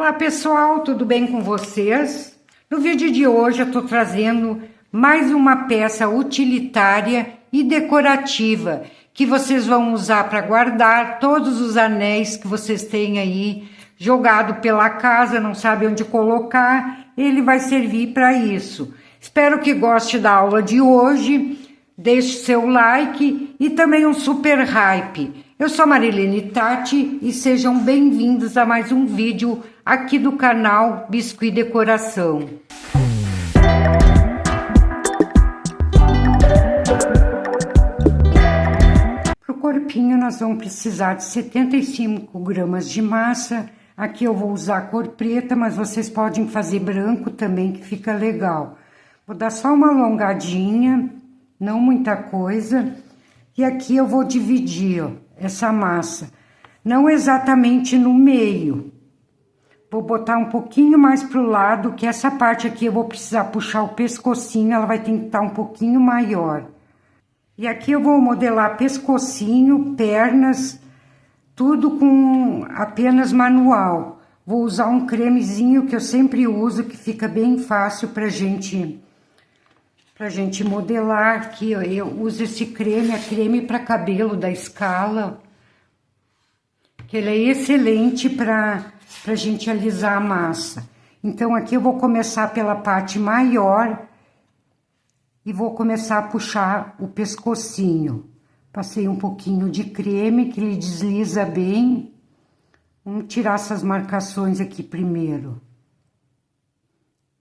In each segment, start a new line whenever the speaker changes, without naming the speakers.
Olá pessoal, tudo bem com vocês? No vídeo de hoje eu estou trazendo mais uma peça utilitária e decorativa que vocês vão usar para guardar todos os anéis que vocês têm aí jogado pela casa, não sabe onde colocar, ele vai servir para isso. Espero que goste da aula de hoje, deixe seu like e também um super hype. Eu sou Marilene Tati e sejam bem-vindos a mais um vídeo aqui do canal Biscuit Decoração. Para o corpinho nós vamos precisar de 75 gramas de massa. Aqui eu vou usar cor preta, mas vocês podem fazer branco também, que fica legal. Vou dar só uma alongadinha, não muita coisa. E aqui eu vou dividir, ó, essa massa, não exatamente no meio. Vou botar um pouquinho mais pro lado, que essa parte aqui eu vou precisar puxar o pescocinho, ela vai ter que estar um pouquinho maior. E aqui eu vou modelar pescocinho, pernas, tudo com apenas manual. Vou usar um cremezinho que eu sempre uso, que fica bem fácil pra gente modelar. Aqui, ó, eu uso esse creme, é creme para cabelo da Scala, que ele é excelente para gente alisar a massa. Então, aqui eu vou começar pela parte maior e vou começar a puxar o pescocinho. Passei um pouquinho de creme, que ele desliza bem. Vamos tirar essas marcações aqui primeiro.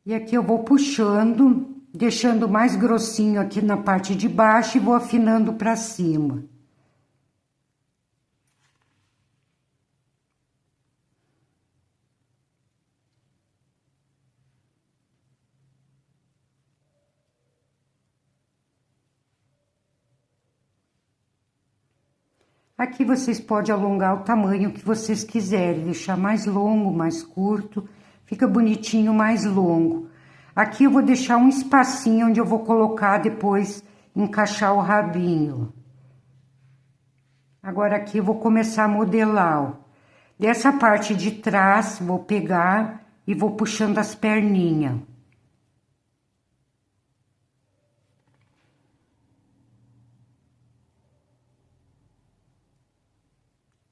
E aqui eu vou puxando, deixando mais grossinho aqui na parte de baixo e vou afinando para cima. Aqui vocês podem alongar o tamanho que vocês quiserem, deixar mais longo, mais curto, fica bonitinho mais longo. Aqui eu vou deixar um espacinho onde eu vou colocar depois, encaixar o rabinho. Agora aqui eu vou começar a modelar, ó. Dessa parte de trás, vou pegar e vou puxando as perninhas.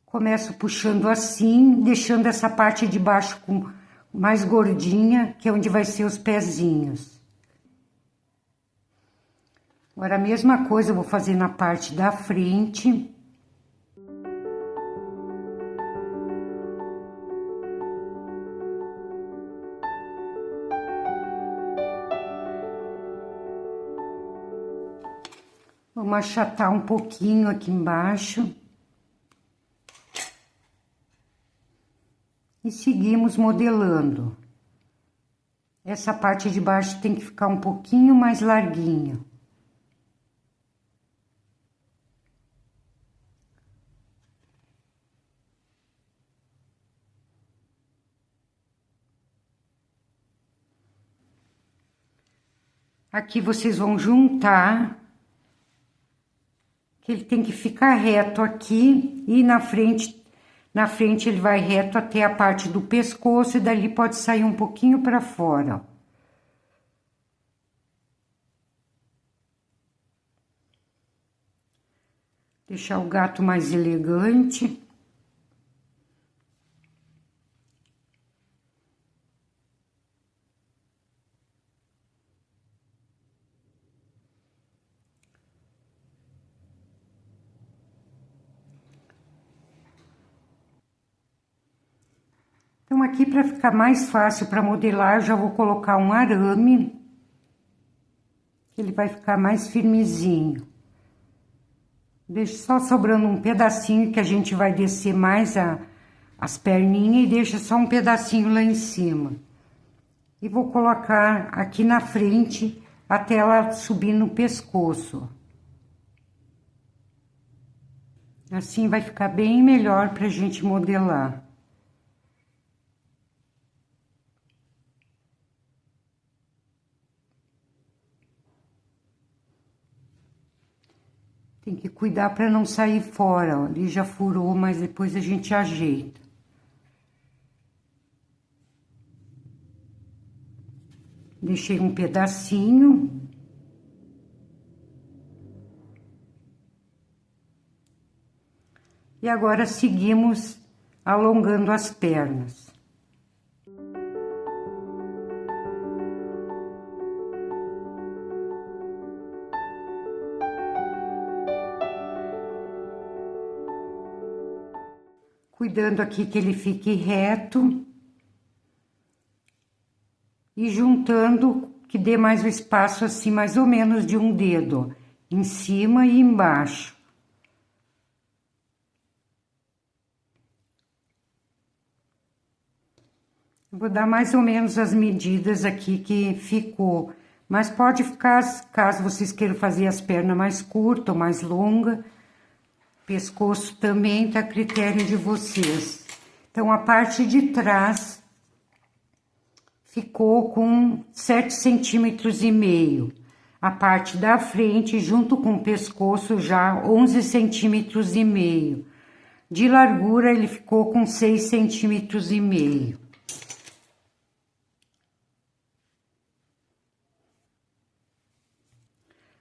Começo puxando assim, deixando essa parte de baixo com mais gordinha, que é onde vai ser os pezinhos. Agora a mesma coisa eu vou fazer na parte da frente. Vamos achatar um pouquinho aqui embaixo. E seguimos modelando. Essa parte de baixo tem que ficar um pouquinho mais larguinha. Aqui vocês vão juntar, que ele tem que ficar reto aqui e na frente ele vai reto até a parte do pescoço e dali pode sair um pouquinho para fora, ó. Deixar o gato mais elegante. Então, aqui, para ficar mais fácil para modelar, eu já vou colocar um arame. Ele vai ficar mais firmezinho. Deixa só sobrando um pedacinho, que a gente vai descer mais as perninhas, e deixa só um pedacinho lá em cima. E vou colocar aqui na frente, até ela subir no pescoço. Assim vai ficar bem melhor pra gente modelar. Tem que cuidar para não sair fora, ó. Ali já furou, mas depois a gente ajeita. Deixei um pedacinho. E agora seguimos alongando as pernas. Cuidando aqui que ele fique reto. E juntando, que dê mais um espaço assim, mais ou menos de um dedo, em cima e embaixo. Vou dar mais ou menos as medidas aqui que ficou. Mas pode ficar, caso vocês queiram fazer as pernas mais curtas ou mais longas. Pescoço também tá a critério de vocês. Então, a parte de trás ficou com 7,5 centímetros. A parte da frente, junto com o pescoço, já 11,5 centímetros. De largura, ele ficou com 6,5 centímetros.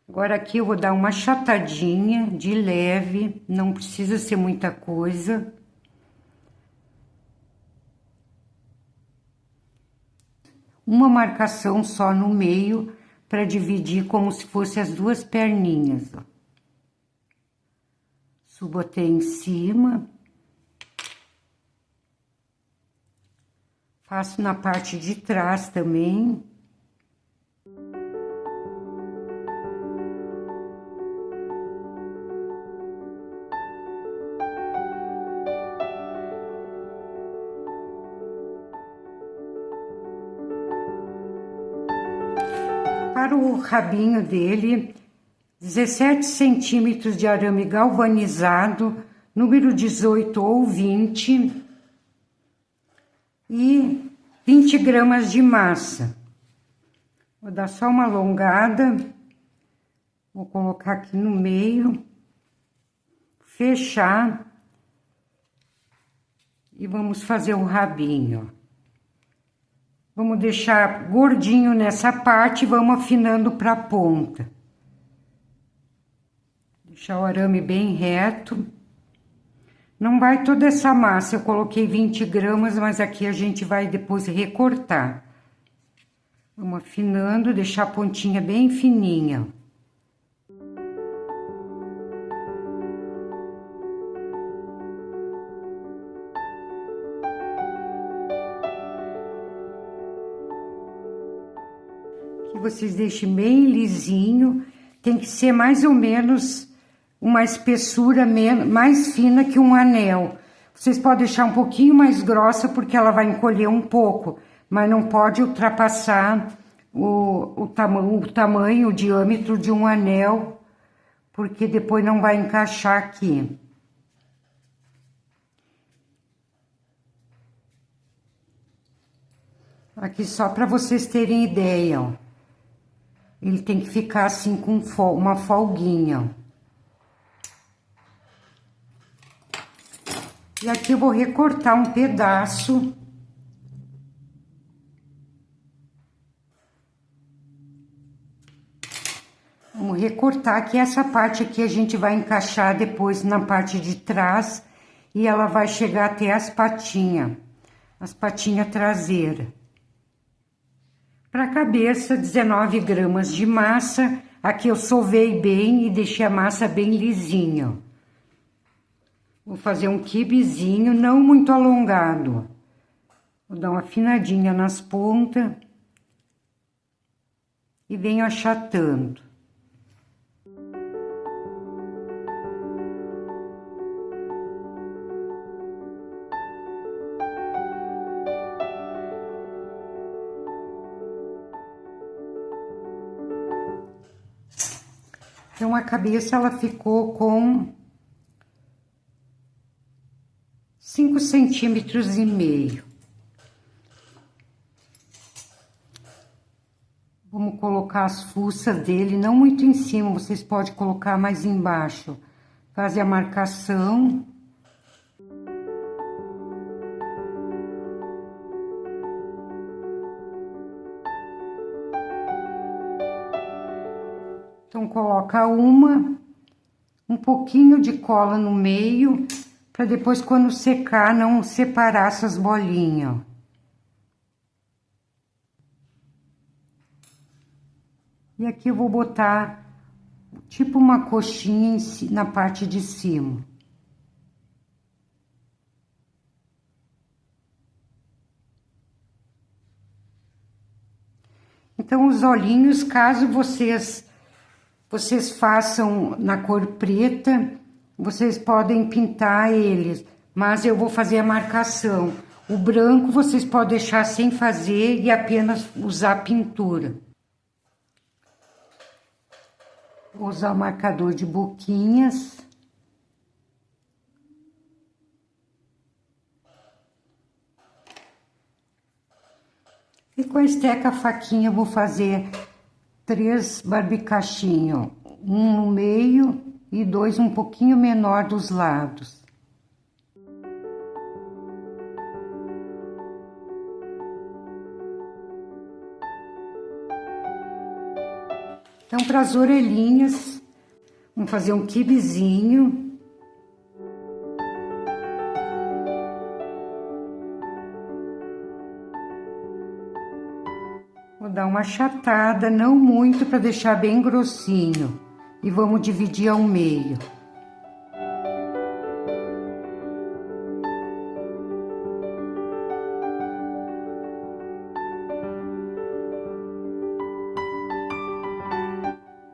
Agora aqui eu vou dar uma achatadinha de leve, não precisa ser muita coisa. Uma marcação só no meio para dividir como se fosse as duas perninhas, ó. Subo até em cima. Faço na parte de trás também. Para o rabinho dele, 17 centímetros de arame galvanizado, número 18 ou 20, e 20 gramas de massa. Vou dar só uma alongada, vou colocar aqui no meio, fechar, e vamos fazer o rabinho. Vamos deixar gordinho nessa parte e vamos afinando para a ponta. Deixar o arame bem reto. Não vai toda essa massa, eu coloquei 20 gramas, mas aqui a gente vai depois recortar. Vamos afinando, deixar a pontinha bem fininha. Que vocês deixem bem lisinho, tem que ser mais ou menos uma espessura mais fina que um anel. Vocês podem deixar um pouquinho mais grossa porque ela vai encolher um pouco, mas não pode ultrapassar o tamanho, o diâmetro de um anel, porque depois não vai encaixar aqui. Aqui só para vocês terem ideia, ó. Ele tem que ficar assim com uma folguinha. E aqui eu vou recortar um pedaço. Vamos recortar que essa parte aqui a gente vai encaixar depois na parte de trás. E ela vai chegar até as patinhas traseiras. Para a cabeça, 19 gramas de massa. Aqui eu sovei bem e deixei a massa bem lisinha. Vou fazer um quibezinho, não muito alongado. Vou dar uma afinadinha nas pontas. E venho achatando. Então, a cabeça, ela ficou com 5,5 centímetros. Vamos colocar as fuças dele, não muito em cima, vocês podem colocar mais embaixo. Fazer a marcação. Então, coloca um pouquinho de cola no meio, para depois, quando secar, não separar essas bolinhas, ó. E aqui eu vou botar tipo uma coxinha na parte de cima. Então, os olhinhos, caso vocês façam na cor preta, vocês podem pintar eles, mas eu vou fazer a marcação. O branco vocês podem deixar sem fazer e apenas usar pintura. Vou usar o marcador de boquinhas. E com a esteca faquinha eu vou fazer 3 barbicachinhos, um no meio e 2 um pouquinho menor dos lados. Então, para as orelhinhas, vamos fazer um quibezinho. Vou dar uma achatada, não muito, para deixar bem grossinho. E vamos dividir ao meio.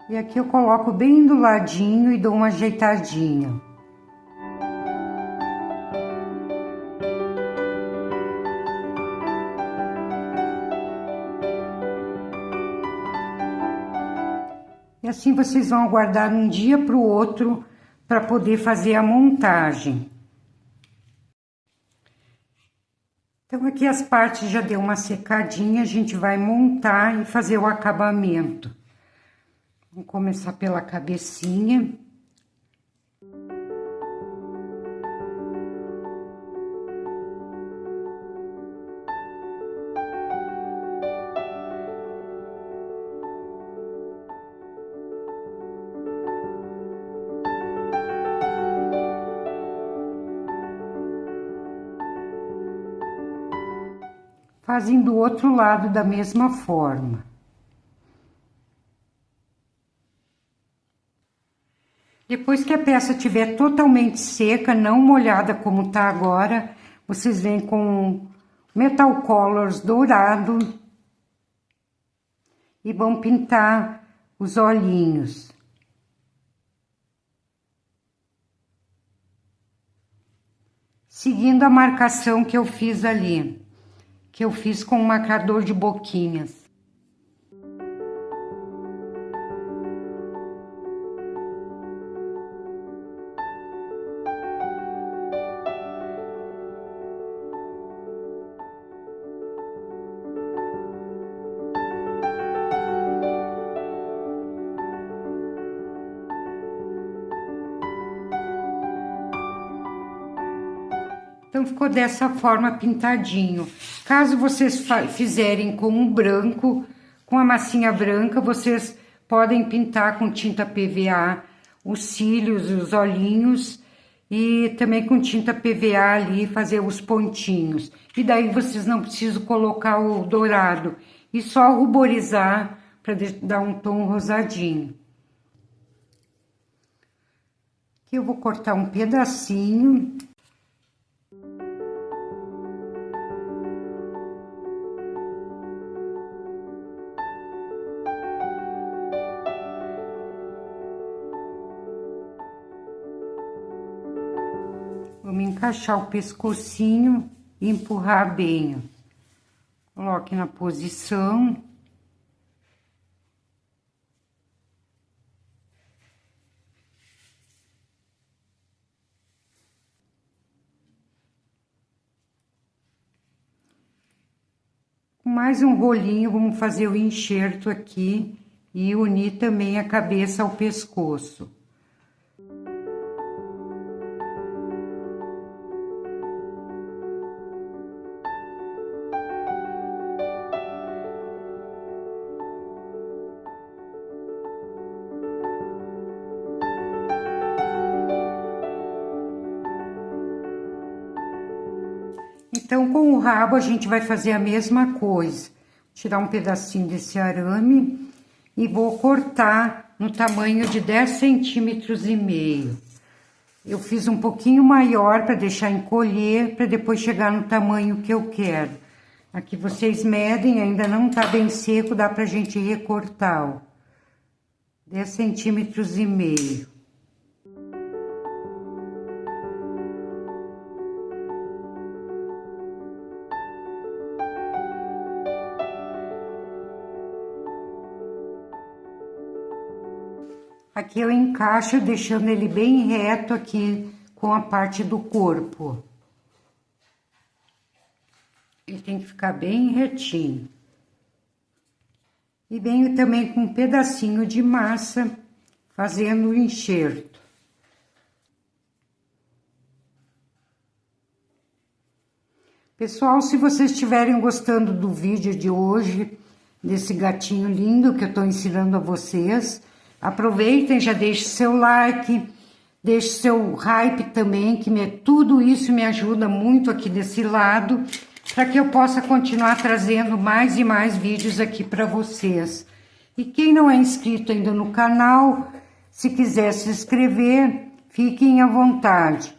E aqui eu coloco bem do ladinho e dou uma ajeitadinha. E assim vocês vão aguardar um dia para o outro para poder fazer a montagem. Então aqui as partes já deu uma secadinha, a gente vai montar e fazer o acabamento. Vamos começar pela cabecinha. Fazem do outro lado da mesma forma. Depois que a peça estiver totalmente seca, não molhada como tá agora, vocês vêm com Metal Colors dourado e vão pintar os olhinhos. Seguindo a marcação que eu fiz ali, que eu fiz com o marcador de boquinhas. Então, ficou dessa forma pintadinho. Caso vocês fizerem com um branco, com a massinha branca, vocês podem pintar com tinta PVA os cílios, os olhinhos e também com tinta PVA ali fazer os pontinhos. E daí vocês não precisam colocar o dourado e só ruborizar para dar um tom rosadinho. Aqui eu vou cortar um pedacinho. Vamos encaixar o pescocinho e empurrar bem, ó. Coloque na posição. Com mais um rolinho, vamos fazer o enxerto aqui e unir também a cabeça ao pescoço. Então, com o rabo, a gente vai fazer a mesma coisa. Tirar um pedacinho desse arame e vou cortar no tamanho de 10,5 centímetros. Eu fiz um pouquinho maior para deixar encolher, para depois chegar no tamanho que eu quero. Aqui vocês medem, ainda não tá bem seco, dá pra gente recortar, ó. 10,5 centímetros. Aqui eu encaixo, deixando ele bem reto aqui com a parte do corpo. Ele tem que ficar bem retinho. E venho também com um pedacinho de massa, fazendo o enxerto. Pessoal, se vocês estiverem gostando do vídeo de hoje, desse gatinho lindo que eu estou ensinando a vocês, aproveitem, já deixe seu like, deixe seu hype também, que tudo isso me ajuda muito aqui desse lado, para que eu possa continuar trazendo mais e mais vídeos aqui para vocês. E quem não é inscrito ainda no canal, se quiser se inscrever, fiquem à vontade.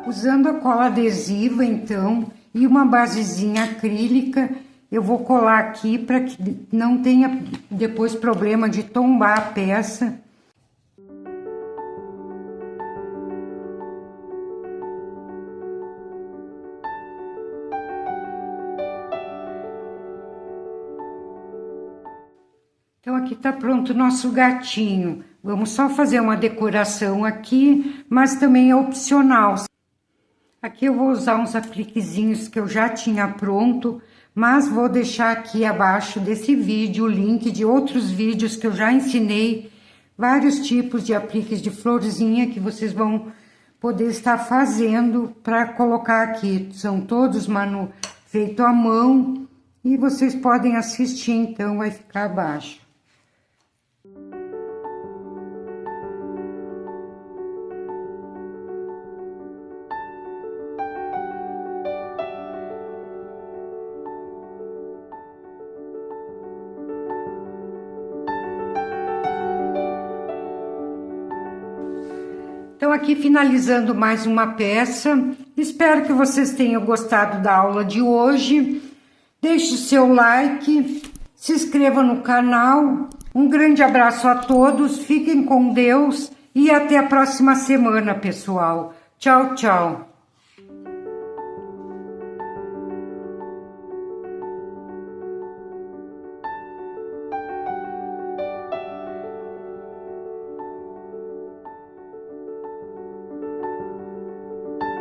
Usando a cola adesiva, então, e uma basezinha acrílica, eu vou colar aqui para que não tenha depois problema de tombar a peça. Então, aqui tá pronto o nosso gatinho. Vamos só fazer uma decoração aqui, mas também é opcional. Aqui eu vou usar uns apliquezinhos que eu já tinha pronto, mas vou deixar aqui abaixo desse vídeo o link de outros vídeos que eu já ensinei, vários tipos de apliques de florzinha que vocês vão poder estar fazendo para colocar aqui. São todos feito à mão e vocês podem assistir, então vai ficar abaixo. Então, aqui finalizando mais uma peça, espero que vocês tenham gostado da aula de hoje. Deixe seu like, se inscreva no canal. Um grande abraço a todos, fiquem com Deus e até a próxima semana, pessoal. Tchau, tchau.